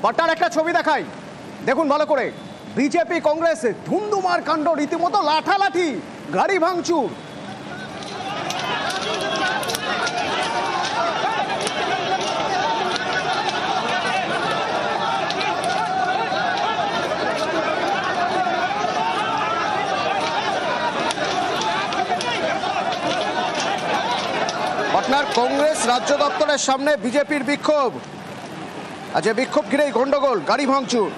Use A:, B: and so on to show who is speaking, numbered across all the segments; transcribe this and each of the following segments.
A: পাটনার একটা ছবি দেখাই, দেখুন ভালো করে। বিজেপি কংগ্রেস ধুমধুমার কাণ্ড, রীতিমতো লাঠালাঠি, গাড়ি ভাঙচুর। পাটনার কংগ্রেস রাজ্য দপ্তরের সামনে বিজেপির বিক্ষোভ। আজ বিক্ষোভ ঘিরেই গন্ডগোল, গাড়ি ভাঙচুর।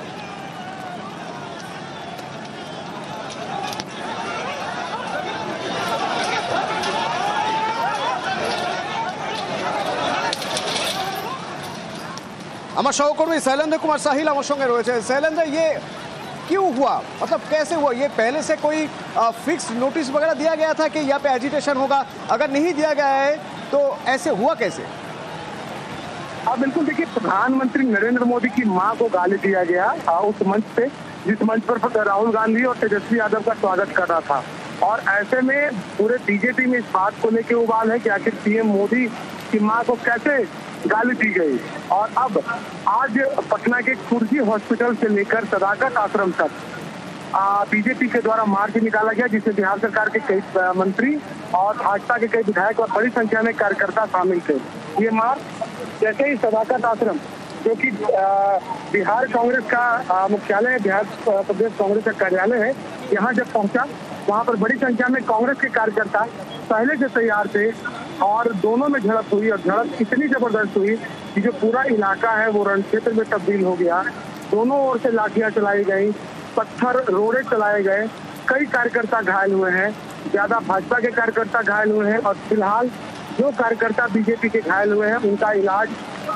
A: আমার সহকর্मी शैलेंद्र कुमार साहिल हमारे संगे रहे हैं। शैलेंद्र, ये क्यों हुआ, मतलब कैसे हुआ? ये पहले से कोई फिक्स नोटिस वगैरह दिया गया था कि यहाँ पे एजिटेशन होगा? अगर नहीं दिया गया है तो ऐसे हुआ कैसे?
B: हाँ बिल्कुल, देखिए प्रधानमंत्री नरेंद्र मोदी की मां को गाली दिया गया उस मंच पे, जिस मंच पर राहुल गांधी और तेजस्वी यादव का स्वागत कर रहा था। और ऐसे में पूरे बीजेपी में इस बात को लेकर उबाल है कि आखिर पीएम मोदी की मां को कैसे गाली दी गई। और अब आज पटना के कुर्जी हॉस्पिटल से लेकर सदाकत आश्रम तक बीजेपी के द्वारा मार्च निकाला गया, जिसमें बिहार सरकार के कई मंत्री और भाजपा के कई विधायक और बड़ी संख्या में कार्यकर्ता शामिल थे। ये मार्च जैसे ही सदाकत आश्रम, जो कि बिहार कांग्रेस का मुख्यालय है, बिहार प्रदेश कांग्रेस का कार्यालय है, यहाँ जब पहुंचा, वहाँ पर बड़ी संख्या में कांग्रेस के कार्यकर्ता पहले से तैयार थे और दोनों में झड़प हुई। और झड़प इतनी जबरदस्त हुई कि जो पूरा इलाका है वो रण क्षेत्र में तब्दील हो गया। दोनों ओर से लाठियां चलाई गई, पत्थर रोड़े चलाए गए, कई कार्यकर्ता घायल हुए हैं, ज्यादा भाजपा के कार्यकर्ता घायल हुए हैं। और फिलहाल जो कार्यकर्ता बीजेपी के घायल हुए हैं उनका इलाज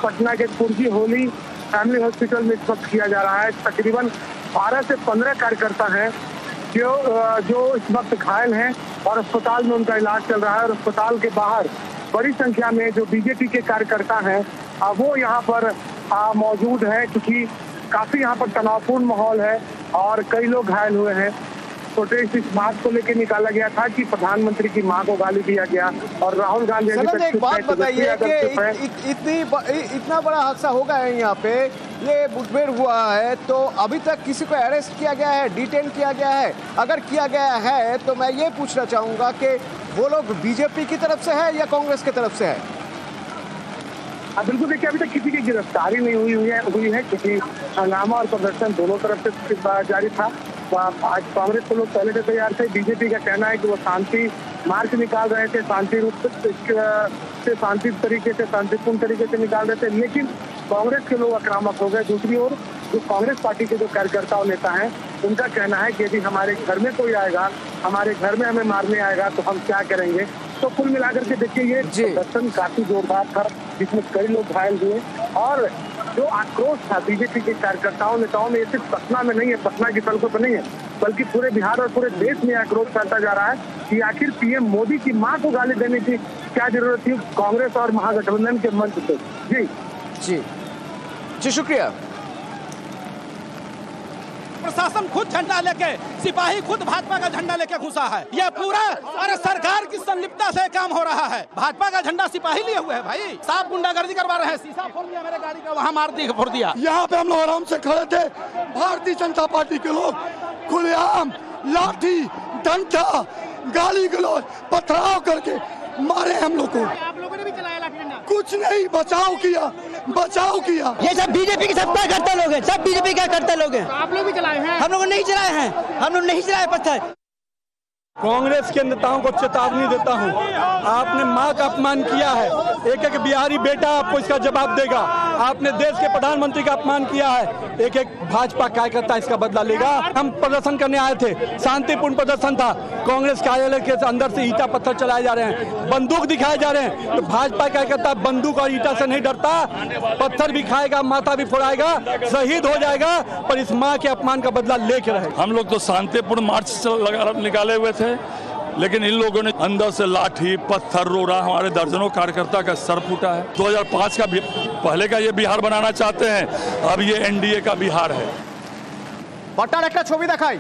B: पटना के कुर्जी होली फैमिली हॉस्पिटल में इस वक्त किया जा रहा है। तकरीबन 12 से 15 कार्यकर्ता हैं जो इस वक्त घायल हैं और अस्पताल में उनका इलाज चल रहा है। और अस्पताल के बाहर बड़ी संख्या में जो बीजेपी के कार्यकर्ता हैं वो यहाँ पर मौजूद हैं, क्योंकि काफी यहाँ पर तनावपूर्ण माहौल है और कई लोग घायल हुए हैं। प्रोटेस्ट इस बात को लेकर निकाला गया था कि प्रधानमंत्री की मां को गाली दिया गया और राहुल गांधी।
A: एक बात बताइए कि इतना बड़ा हादसा हो गया है, यहाँ पे ये मुठभेड़ हुआ है, तो अभी तक किसी को अरेस्ट किया गया है, डिटेन किया गया है? अगर किया गया है तो मैं ये पूछना चाहूंगा कि वो लोग बीजेपी की तरफ से है या कांग्रेस की तरफ से है?
B: बिल्कुल, देखिए अभी तक किसी की गिरफ्तारी नहीं हुई है क्योंकि हंगामा और प्रदर्शन दोनों तरफ से जारी था। आज कांग्रेस के लोग पहले से तैयार थे। बीजेपी का कहना है कि वो शांति मार्च निकाल रहे थे, शांतिपूर्ण तरीके से निकाल रहे थे, लेकिन कांग्रेस के लोग आक्रामक हो गए। दूसरी ओर जो कांग्रेस पार्टी के जो कार्यकर्ता और नेता हैं उनका कहना है कि यदि हमारे घर में कोई आएगा, हमारे घर में हमें मारने आएगा तो हम क्या करेंगे। तो कुल मिलाकर के देखिए ये प्रदर्शन काफी जोरदार था, जिसमें कई लोग घायल हुए। और जो आक्रोश था बीजेपी के कार्यकर्ताओं नेताओं में, ये सिर्फ पटना में नहीं है, पटना की सड़कों पर नहीं है, बल्कि पूरे बिहार और पूरे देश में आक्रोश फैलता जा रहा है कि आखिर पीएम मोदी की मां को गाली देने की क्या जरूरत थी कांग्रेस और महागठबंधन के मंच से। जी
A: जी जी, शुक्रिया।
C: प्रशासन खुद झंडा लेके, सिपाही खुद भाजपा का झंडा लेके घुसा है। यह पूरा अरे सरकार की संलिप्तता से काम हो रहा है। भाजपा का झंडा सिपाही लिए हुए है भाई, साफ गुंडागर्दी करवा रहे हैं। शीशा फोड़ दिया मेरे गाड़ी का, वहाँ फोड़ दिया।
D: यहाँ पे हम लोग आराम से खड़े थे, भारतीय जनता पार्टी के लोग खुलेआम लाठी डंडा गाली गलौज पथराव करके मारे हम लोग को।
C: आप लोगों ने भी चलाया लाठी डंडा?
D: कुछ नहीं, बचाव किया।
E: ये सब बीजेपी के सत्ता करते लोग हैं, सब बीजेपी का करते लोग हैं।
C: आप लोग भी चलाए हैं?
E: हम लोग नहीं चलाए हैं, हम लोग नहीं चलाए पत्थर।
D: कांग्रेस के नेताओं को चेतावनी देता हूं, आपने मां का अपमान किया है, एक एक बिहारी बेटा आपको इसका जवाब देगा। आपने देश के प्रधानमंत्री का अपमान किया है, एक एक भाजपा कार्यकर्ता इसका बदला लेगा। हम प्रदर्शन करने आए थे, शांतिपूर्ण प्रदर्शन था। कांग्रेस कार्यालय के अंदर से ईटा पत्थर चलाए जा रहे हैं, बंदूक दिखाए जा रहे हैं। तो भाजपा कार्यकर्ता बंदूक और ईटा से नहीं डरता, पत्थर भी खाएगा, माथा भी फोड़ाएगा, शहीद हो जाएगा, पर इस माँ के अपमान का बदला लेके रहे।
F: हम लोग तो शांतिपूर्ण मार्च निकाले हुए थे, लेकिन इन लोगों ने अंदर से लाठी पत्थर रोड़ा, हमारे दर्जनों कार्यकर्ता का सर फूटा है। 2005 का पहले का ये बिहार बनाना चाहते हैं, अब ये एनडीए का बिहार है।
A: পাটনার একটা ছবি দেখাই,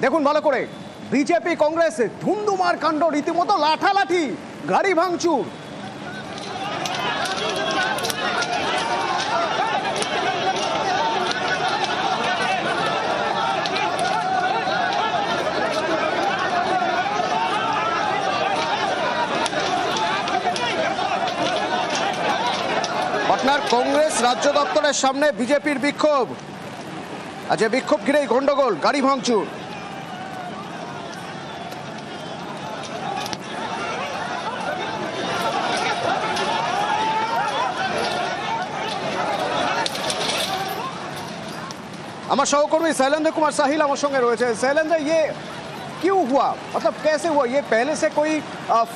A: দেখুন ভালো করে। বিজেপি কংগ্রেস ধুমধুমার কাণ্ড, রীতিমতো লাঠালাঠি, গাড়ি ভাঙচুর। কংগ্রেস রাজ্য দপ্তরের সামনে বিজেপির বিক্ষোভ। আজ বিক্ষোভ ঘিরেই গন্ডগোল, গাড়ি ভাঙচুর। আমার সহকর্মী शैलेंद्र कुमार साहिल আমার সঙ্গে রয়েছে। शैलेंद्र, ये क्यों हुआ, मतलब कैसे हुआ? ये पहले से कोई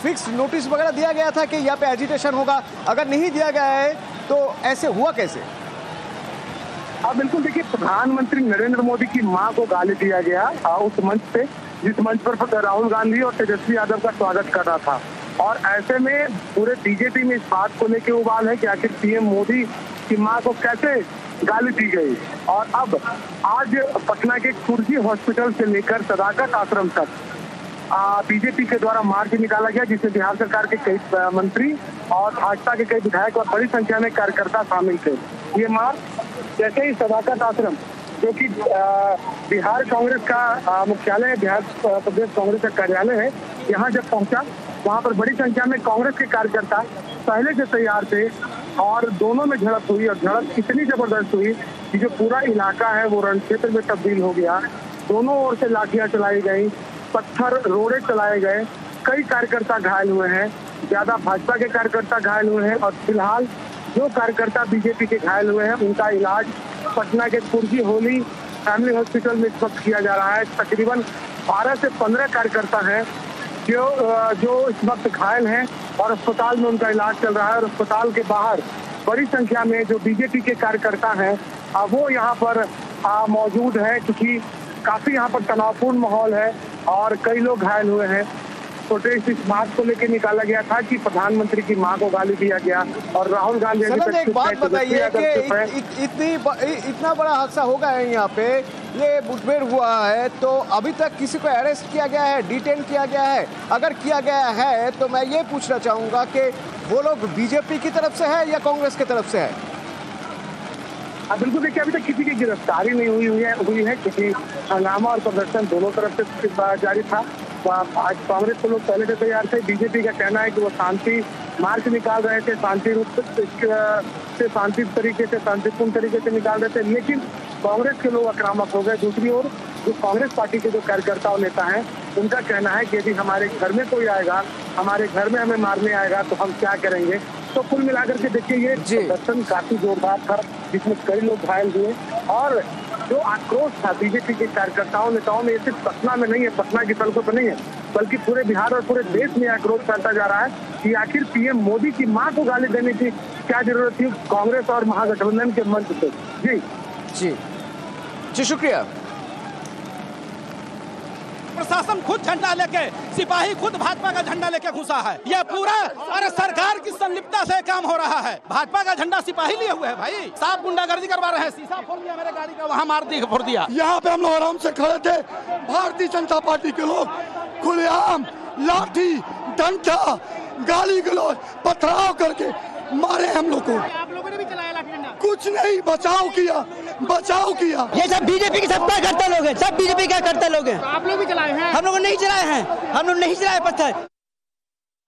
A: फिक्स नोटिस वगैरह दिया गया था कि यहाँ पे एजिटेशन होगा? अगर नहीं दिया गया है तो ऐसे हुआ कैसे?
B: बिल्कुल, देखिए, प्रधानमंत्री नरेंद्र मोदी की मां को गाली दिया गया उस मंच पे, जिस मंच पर राहुल गांधी और तेजस्वी यादव का स्वागत कर रहा था। और ऐसे में पूरे बीजेपी में इस बात को लेकर उबाल है कि आखिर पीएम मोदी की मां को कैसे गाली दी गई। और अब आज पटना के कुर्जी हॉस्पिटल से लेकर सदाकत आश्रम तक बीजेपी के द्वारा मार्च निकाला गया, जिसमें बिहार सरकार के कई मंत्री और भाजपा के कई विधायक और बड़ी संख्या में कार्यकर्ता शामिल थे। ये मार्च जैसे ही सदाकत आश्रम, जो कि बिहार कांग्रेस का मुख्यालय है, बिहार प्रदेश कांग्रेस का कार्यालय है, यहाँ जब पहुंचा, वहाँ पर बड़ी संख्या में कांग्रेस के कार्यकर्ता पहले से तैयार थे और दोनों में झड़प हुई। और झड़प इतनी जबरदस्त हुई कि जो पूरा इलाका है वो रण क्षेत्र में तब्दील हो गया। दोनों ओर से लाठियां चलाई गई, पत्थर रोड़े चलाए गए, कई कार्यकर्ता घायल हुए हैं, ज्यादा भाजपा के कार्यकर्ता घायल हुए हैं। और फिलहाल जो कार्यकर्ता बीजेपी के घायल हुए हैं उनका इलाज पटना के कुर्जी होली फैमिली हॉस्पिटल में इस वक्त किया जा रहा है। तकरीबन 12 से 15 कार्यकर्ता हैं जो इस वक्त घायल हैं और अस्पताल में उनका इलाज चल रहा है। और अस्पताल के बाहर बड़ी संख्या में जो बीजेपी के कार्यकर्ता हैं वो यहाँ पर मौजूद है, क्योंकि काफी यहाँ पर तनावपूर्ण माहौल है और कई लोग घायल हुए हैं। प्रोटेस्ट इस बात को लेकर निकाला गया था कि प्रधानमंत्री की मां को गाली दिया गया और राहुल गांधी।
A: एक बात बताइए कि इतना बड़ा हादसा हो गया है, यहाँ पे ये मुठभेड़ हुआ है, तो अभी तक किसी को अरेस्ट किया गया है, डिटेन किया गया है? अगर किया गया है तो मैं ये पूछना चाहूंगा कि वो लोग बीजेपी की तरफ से है या कांग्रेस की तरफ से है?
B: बिल्कुल, देखिए, अभी तक किसी की गिरफ्तारी नहीं हुई है क्योंकि हंगामा और प्रदर्शन दोनों तरफ से जारी था। आज कांग्रेस के लोग पहले से तैयार थे। बीजेपी का कहना है कि वो शांति मार्च निकाल रहे थे, शांतिपूर्ण तरीके से निकाल रहे थे, लेकिन कांग्रेस के लोग आक्रामक हो गए। दूसरी ओर जो कांग्रेस पार्टी के जो कार्यकर्ता और नेता हैं उनका कहना है कि यदि हमारे घर में कोई आएगा, हमारे घर में हमें मारने आएगा तो हम क्या करेंगे। तो कुल मिलाकर के देखिए, ये प्रदर्शन काफी जोरदार था, जिसमें कई लोग घायल हुए। और जो आक्रोश था बीजेपी के कार्यकर्ताओं नेताओं में, ये सिर्फ पटना में नहीं है, पटना की सड़कों पर नहीं है, बल्कि पूरे बिहार और पूरे देश में आक्रोश फैलता जा रहा है कि आखिर पीएम मोदी की मां को गाली देने की क्या जरूरत थी कांग्रेस और महागठबंधन के मंच पे।
A: जी शुक्रिया।
C: प्रशासन खुद झंडा लेके, सिपाही खुद भाजपा का झंडा लेके घुसा है। यह पूरा और सरकार की संलिप्तता से काम हो रहा है। भाजपा का झंडा सिपाही लिए हुए है भाई, साफ गुंडागर्दी करवा रहे हैं। शीशा फोड़ दिया मेरे गाड़ी का, वहाँ फोड़ दिया।
D: यहाँ पे हम लोग आराम से खड़े थे, भारतीय जनता पार्टी के लोग खुलेआम लाठी डंडा गाली गलौज पथराव करके मारे हम लोग को।
C: आप लोगों ने भी चलाया लाठी डंडा?
D: कुछ नहीं, बचाव किया।
E: ये सब बीजेपी के सब करता लोग हैं, सब बीजेपी का करता लोग हैं।
C: आप लोग भी चलाए हैं?
E: हम लोग नहीं चलाए हैं, हम लोग नहीं चलाए पत्थर।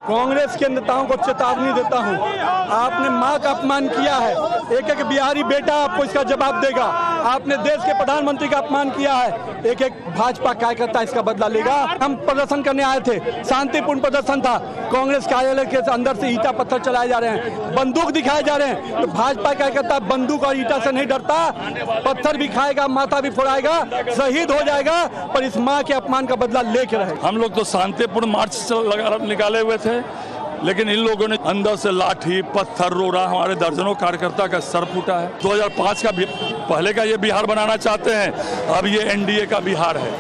D: कांग्रेस के नेताओं को चेतावनी देता हूं, आपने मां का अपमान किया है, एक एक बिहारी बेटा आपको इसका जवाब देगा। आपने देश के प्रधानमंत्री का अपमान किया है, एक एक भाजपा कार्यकर्ता इसका बदला लेगा। हम प्रदर्शन करने आए थे, शांतिपूर्ण प्रदर्शन था। कांग्रेस कार्यालय के अंदर से ईटा पत्थर चलाए जा रहे हैं, बंदूक दिखाए जा रहे हैं। तो भाजपा कार्यकर्ता बंदूक और ईटा से नहीं डरता, पत्थर भी खाएगा, माथा भी फोड़ाएगा, शहीद हो जाएगा, पर इस माँ के अपमान का बदला लेके रहेगा।
F: हम लोग तो शांतिपूर्ण मार्च निकाले हुए थे, लेकिन इन लोगों ने अंदर से लाठी पत्थर रोड़ा, हमारे दर्जनों कार्यकर्ता का सर फूटा है। 2005 का पहले का ये बिहार बनाना चाहते हैं, अब ये एनडीए का बिहार है।